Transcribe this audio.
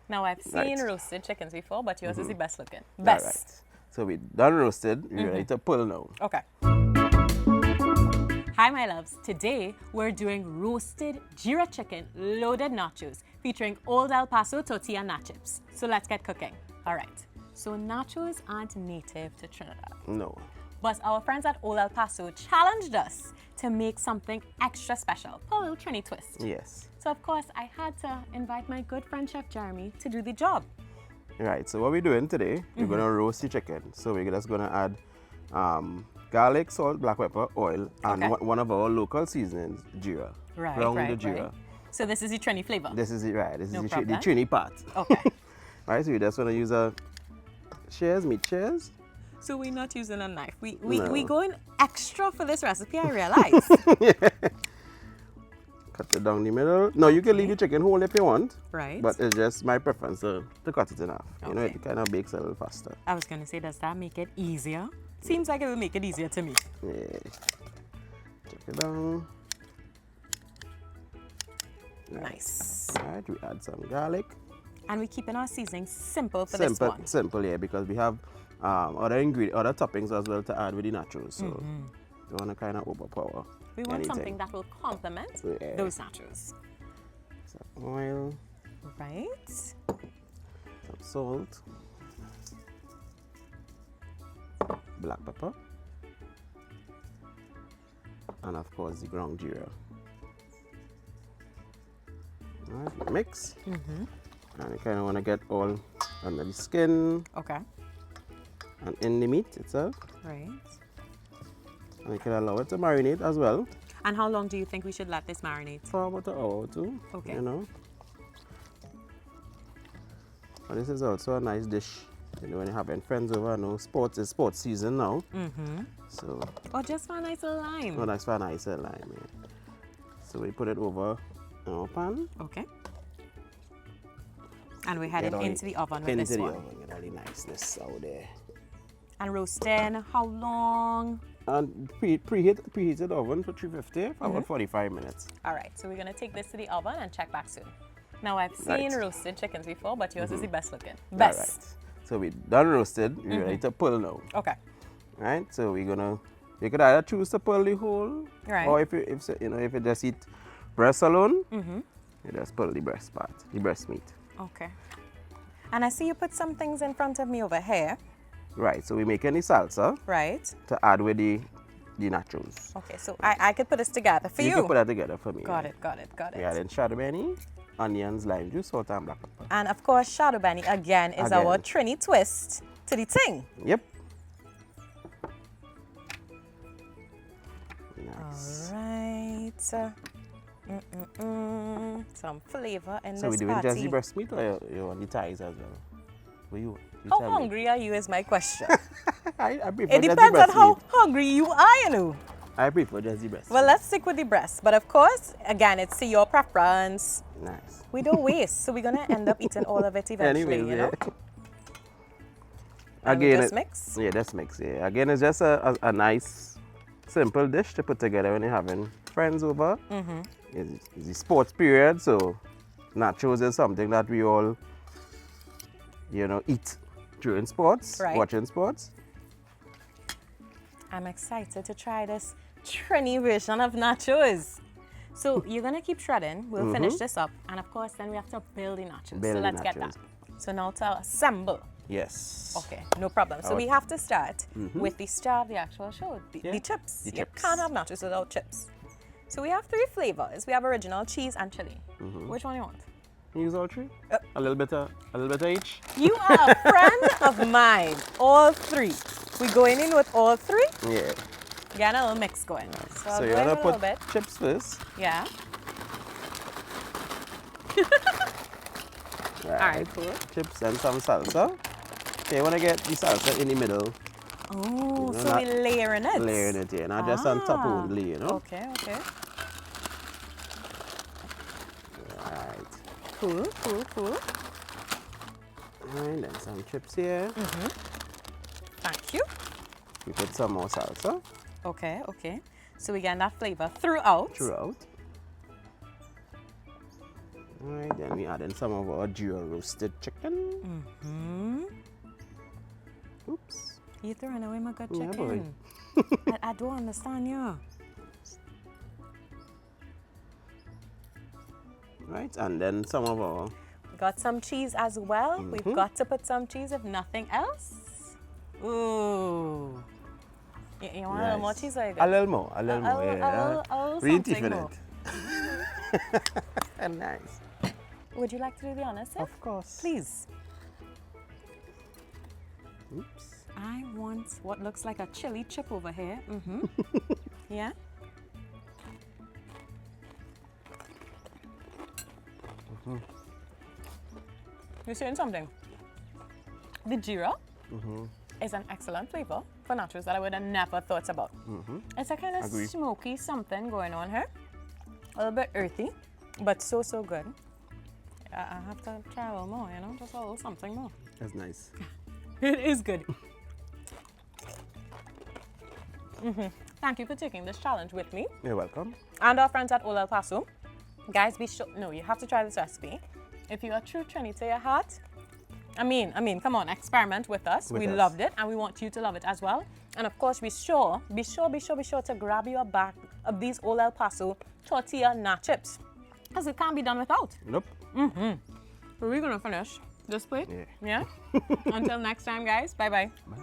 Now, I've seen Right. roasted chickens before, but yours is the best looking. All Best. right. So we done roasted. We're ready to pull now. Okay. Hi, my loves. Today, we're doing roasted Geera chicken loaded nachos featuring Old El Paso tortilla nachos. So let's get cooking. All right. So nachos aren't native to Trinidad. No. But our friends at Old El Paso challenged us to make something extra special. Put a little Trini twist. Yes. So of course, I had to invite my good friend Chef Jeremy to do the job. Right. So what we're doing today, we're gonna roast the chicken. So we're just gonna add garlic, salt, black pepper, oil, and Okay. one of our local seasonings, Geera. Right, Ground right, Geera. right. So this is the Trini flavor. This is it, right? This No is the problem. Trini part. Okay. Right. So we just wanna use a meat shears. So we're not using a knife. We No. going extra for this recipe, I realize. Cut it down the middle. No, you can leave the chicken whole if you want. Right. But it's just my preference to cut it in half. You know, Okay. it kind of bakes a little faster. I was gonna say, does that make it easier? Seems like it will make it easier to me. Yeah. Check it down. Nice. All right, we add some garlic. And we're keeping our seasoning simple for this one. Simple, yeah, because we have other toppings as well to add with the nachos. So you want to kind of overpower. We want anything. something that will complement Yeah. those nachos. Some oil, Right. some salt, black pepper, and of course the ground Geera. All right, mix. And you kind of want to get all under the skin Okay. and in the meat itself. Right. And you can allow it to marinate as well And how long do you think we should let this marinate? for about an hour or two. Okay. You know. And this is also a nice dish. You know, when you're having friends over, I know sports season now. So, Or just for a nice little lime? oh, that's for a nice lime. Yeah. So we put it over in our pan. Okay. And we're heading into the oven with into this the one. oven, get all the niceness out there. And roasting, how long? And preheat the oven for 350 for about 45 minutes. All right, so we're gonna take this to the oven and check back soon. Now, I've seen Right. roasted chickens before, but yours is the best looking. All Best. right. So we done roasted. We're ready to pull now. Okay. Right. So you could either choose to pull the whole, Right. or if you just eat breast alone, you just pull the breast part, the breast meat. Okay. And I see you put some things in front of me over here. Right. So we make any salsa Right. to add with the nachos. Okay, so I could put this together for you. You can put that together for me. Got it, got it, got it. We add in Chadon Beni, onions, lime juice, salt, and black pepper. And of course, Chadon Beni again is our Trini twist to the thing. Yep. Nice. All right. Some flavor in So this we're doing just the party. breast meat, or you want the thighs as well? For you How tell me. hungry are you is my question. I prefer It just the depends on breast how meat. hungry you are, you know. I prefer just the breast. Well, let's stick with the breast. But of course, again, it's to your preference. Nice. We don't waste, so we're going to end up eating all of it eventually, Anyways, you know. yeah. And we Again, just mix. Yeah, just mix. Yeah. Again, it's just a nice, simple dish to put together when you're having friends over. It's the sports period, so nachos is something that we all, eat during sports, Right. watching sports. I'm excited to try this Trini version of nachos. So you're going to keep shredding. We'll finish this up. And of course, then we have to build the nachos. Build so the let's get nachos. that. So now to assemble. Yes. Okay, no problem. So we have to start with the star of the actual show, the Yeah, chips. the You chips. can't have nachos without chips. So we have 3 flavors. We have original, cheese, and chili. Which one you want? Use all three? A little bit of each? You are a friend of mine. All 3. We going in with all 3? Yeah. Get a little mix going. So I'll So go you in want a to little put bit. chips first. Yeah. Right. All right, cool. Chips and some salsa. Okay, you want to get the salsa in the middle. Oh, know, so not we're layering it. Layering it here, not just on top only, Okay, okay. Right. Cool, cool, cool. And then some chips here. Thank you. We put some more salsa Okay, okay. So we get that flavor throughout. throughout. All right, then we add in some of our Geera roasted chicken. Oops. You throwing away my good Yeah, chicken. I don't understand you. Right, and then some of our... Got some cheese as well. We've got to put some cheese if nothing else. Ooh. You want a little more cheese or you good? A little more, yeah. Really something deepen more. it. Nice. Would you like to do the honors, sir? Of course. Please. Oops. I want what looks like a chili chip over here. Yeah? You're saying something? The Geera is an excellent flavor for nachos that I would have never thought about. It's a kind of smoky something going on here. A little bit earthy, but so good. I have to try a little more, you know, just a little something more. That's nice. It is good. Thank you for taking this challenge with me. You're welcome. And our friends at Old El Paso. Guys, be sure, no, you have to try this recipe. If you're a true Trini to your heart, I mean, come on, experiment with us. We loved it, and we want you to love it as well. And of course, be sure to grab your bag of these Old El Paso tortilla nachos, because it can't be done without. Nope. So we're gonna finish this plate. Yeah. Until next time, guys. Bye-bye. Bye.